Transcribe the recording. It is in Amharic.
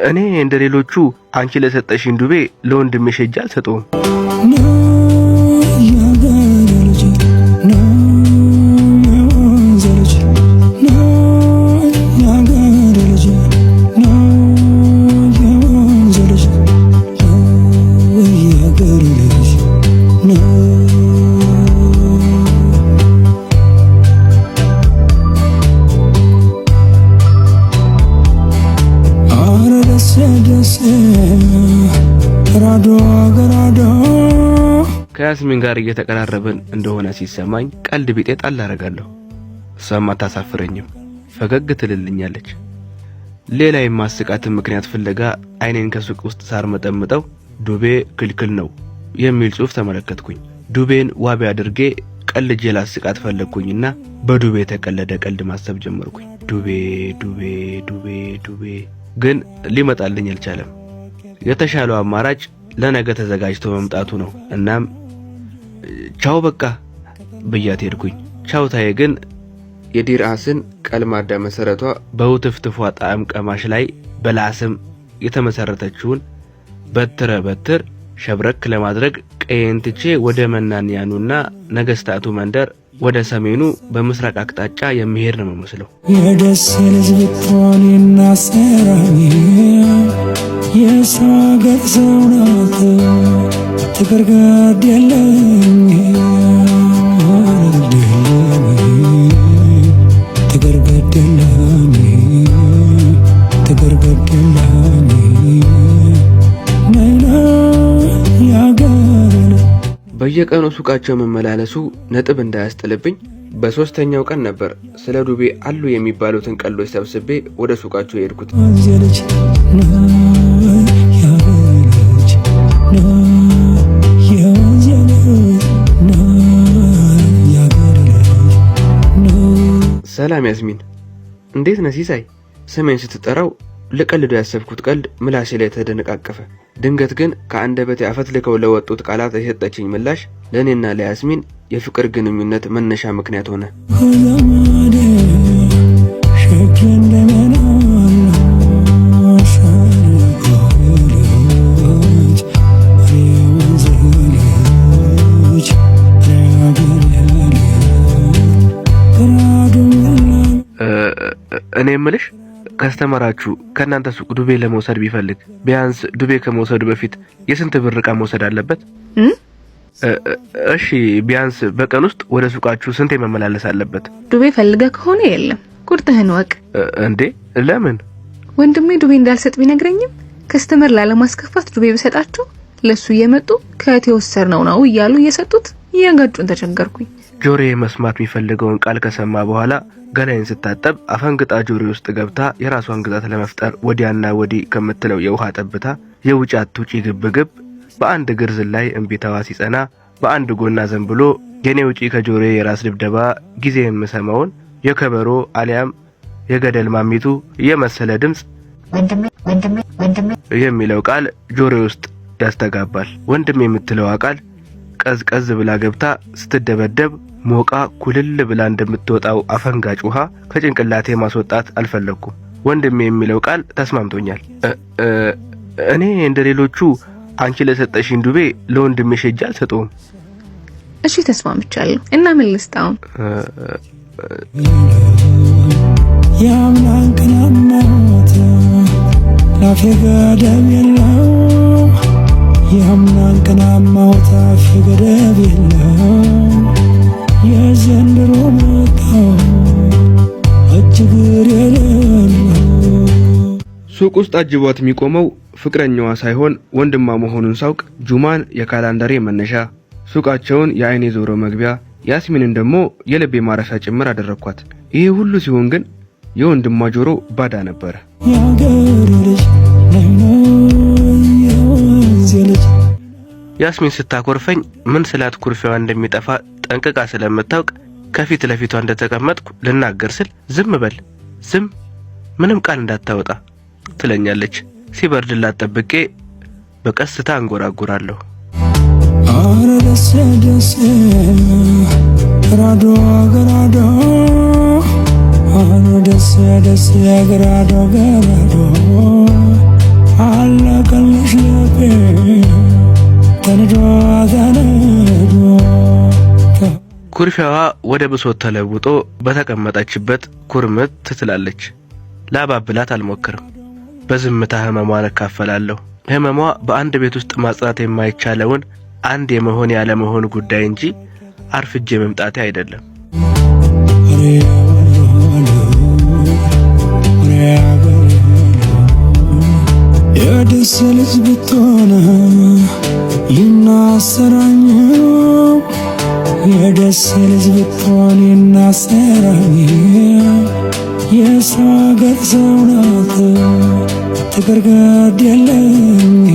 እኔ እንደሌሎቹ አንቺ ለሰጠሽኝ ዱቤ ለወንድምሽ ሄጄ አልሰጠውም። ከያስሚን ጋር እየተቀራረብን እንደሆነ ሲሰማኝ ቀልድ ቢጤ ጣል አደርጋለሁ። እሷም አታሳፍረኝም፣ ፈገግ ትልልኛለች። ሌላ የማስቃትን ምክንያት ፍለጋ አይኔን ከሱቅ ውስጥ ሳር መጠምጠው ዱቤ ክልክል ነው የሚል ጽሑፍ ተመለከትኩኝ። ዱቤን ዋቢ አድርጌ ቀልጄ ላስቃት ፈለግኩኝና በዱቤ የተቀለደ ቀልድ ማሰብ ጀመርኩኝ። ዱቤ ዱቤ ዱቤ ዱቤ ግን ሊመጣልኝ አልቻለም። የተሻለው አማራጭ ለነገ ተዘጋጅቶ መምጣቱ ነው። እናም ቻው በቃ ብያት ሄድኩኝ። ቻውታዬ ግን የዲርአስን ቀልማዳ መሰረቷ በውትፍትፏ ጣዕም ቀማሽ ላይ በላስም የተመሰረተችውን በትረ በትር ሸብረክ ለማድረግ ቀየን ትቼ ወደ መናንያኑና ነገስታቱ መንደር ወደ ሰሜኑ በምስራቅ አቅጣጫ የሚሄድ ነው መስለው። የደስ ልጅ ብትሆንና ሰራሚ የሳገር ሰው ናት ትግርጋድ የለኝ ትግርጋድ የለኝ ትግርጋድ የለኝ ነይና ያገር በየቀኑ ሱቃቸው መመላለሱ ነጥብ እንዳያስጥልብኝ በሶስተኛው ቀን ነበር ስለ ዱቤ አሉ የሚባሉትን ቀልዶች ሰብስቤ ወደ ሱቃቸው የሄድኩት። ሰላም ያስሚን፣ እንዴት ነህ ሲሳይ? ስሜን ስትጠራው ለቀልዶ ያሰብኩት ቀልድ ምላሴ ላይ ተደነቃቀፈ። ድንገት ግን ከአንደበቴ አፈትልከው ለወጡት ቃላት የሰጠችኝ ምላሽ ለእኔና ለያስሚን የፍቅር ግንኙነት መነሻ ምክንያት ሆነ። እኔ የምልሽ ከስተመራችሁ ከናንተ ሱቅ ዱቤ ለመውሰድ ቢፈልግ ቢያንስ ዱቤ ከመውሰዱ በፊት የስንት ብር ዕቃ መውሰድ አለበት? እሺ ቢያንስ በቀን ውስጥ ወደ ሱቃችሁ ስንት መመላለስ አለበት? ዱቤ ፈልገ ከሆነ የለም ቁርጥህን ወቅ። እንዴ ለምን? ወንድሜ ዱቤ እንዳልሰጥ ቢነግረኝም ከስተመር ላለማስከፋት ዱቤ በሰጣቸው ለሱ እየመጡ ከተወሰድነው ነው እያሉ እየሰጡት እያጋጩን ተቸገርኩኝ። ጆሬ መስማት የሚፈልገውን ቃል ከሰማ በኋላ ገላይን ስታጠብ አፈንግጣ ጆሬ ውስጥ ገብታ የራሷን ግዛት ለመፍጠር ወዲያና ወዲህ ከምትለው የውሃ ጠብታ የውጭ አትውጪ ግብግብ በአንድ ግርዝን ላይ እንቢታዋ ሲጸና በአንድ ጎና ዘንብሎ የኔ ውጪ ከጆሬ የራስ ድብደባ ጊዜ የምሰማውን የከበሮ አሊያም የገደል ማሚቱ የመሰለ ድምጽ ወንድሜ የሚለው ቃል ጆሬ ውስጥ ያስተጋባል። ወንድሜ የምትለው ቃል ቀዝቀዝ ብላ ገብታ ስትደበደብ ሞቃ ኩልል ብላ እንደምትወጣው አፈንጋጭ ውሃ ከጭንቅላቴ ማስወጣት አልፈለኩም። ወንድሜ የሚለው ቃል ተስማምቶኛል። እኔ እንደሌሎቹ አንቺ ለሰጠሽኝ ዱቤ ለወንድምሽ ሄጄ አልሰጠውም። እሺ ተስማምቻለሁ። እና ምን ልስጣው? ያምላን ከናማት ላፌ ገደብ የለው ያምላን ከናማት ላፌ ገደብ የለው የዘንድሮ መጣው እጅግር የለም። ሱቅ ውስጥ አጅቧት የሚቆመው ፍቅረኛዋ ሳይሆን ወንድሟ መሆኑን ሳውቅ ጁማን የካላንደሬ መነሻ፣ ሱቃቸውን የአይኔ ዞሮ መግቢያ፣ ያስሚንን ደግሞ የልቤ ማረፊያ ጭምር አደረኳት። ይሄ ሁሉ ሲሆን ግን የወንድሟ ጆሮ ባዳ ነበር። ያስሚን ስታኮርፈኝ ምን ስላት ኩርፊያዋ እንደሚጠፋ ጠንቅቃ ስለምታውቅ ከፊት ለፊቷ እንደተቀመጥኩ ልናገር ስል ዝም በል ዝም ምንም ቃል እንዳታወጣ ትለኛለች። ሲበርድላት ጠብቄ በቀስታ አንጎራጉራለሁ። አረ ደስ ደስ ራዶ ገራዶ አረ ደስ ደስ ገራዶ ገራዶ ኩርፊያዋ ወደ ብሶት ተለውጦ በተቀመጠችበት ኩርምት ትላለች። ላባብላት አልሞክርም። በዝምታ ህመሟን እካፈላለሁ። ህመሟ በአንድ ቤት ውስጥ ማጽናት የማይቻለውን አንድ የመሆን ያለ መሆን ጉዳይ እንጂ አርፍጄ መምጣቴ አይደለም። የደስ ልጅ ብትሆነ ይናሰራኝ የደስ ልጅ ብትሆን ይናሰራኝ የሰው አገር ሰው ናት ትግርገድ የለኝ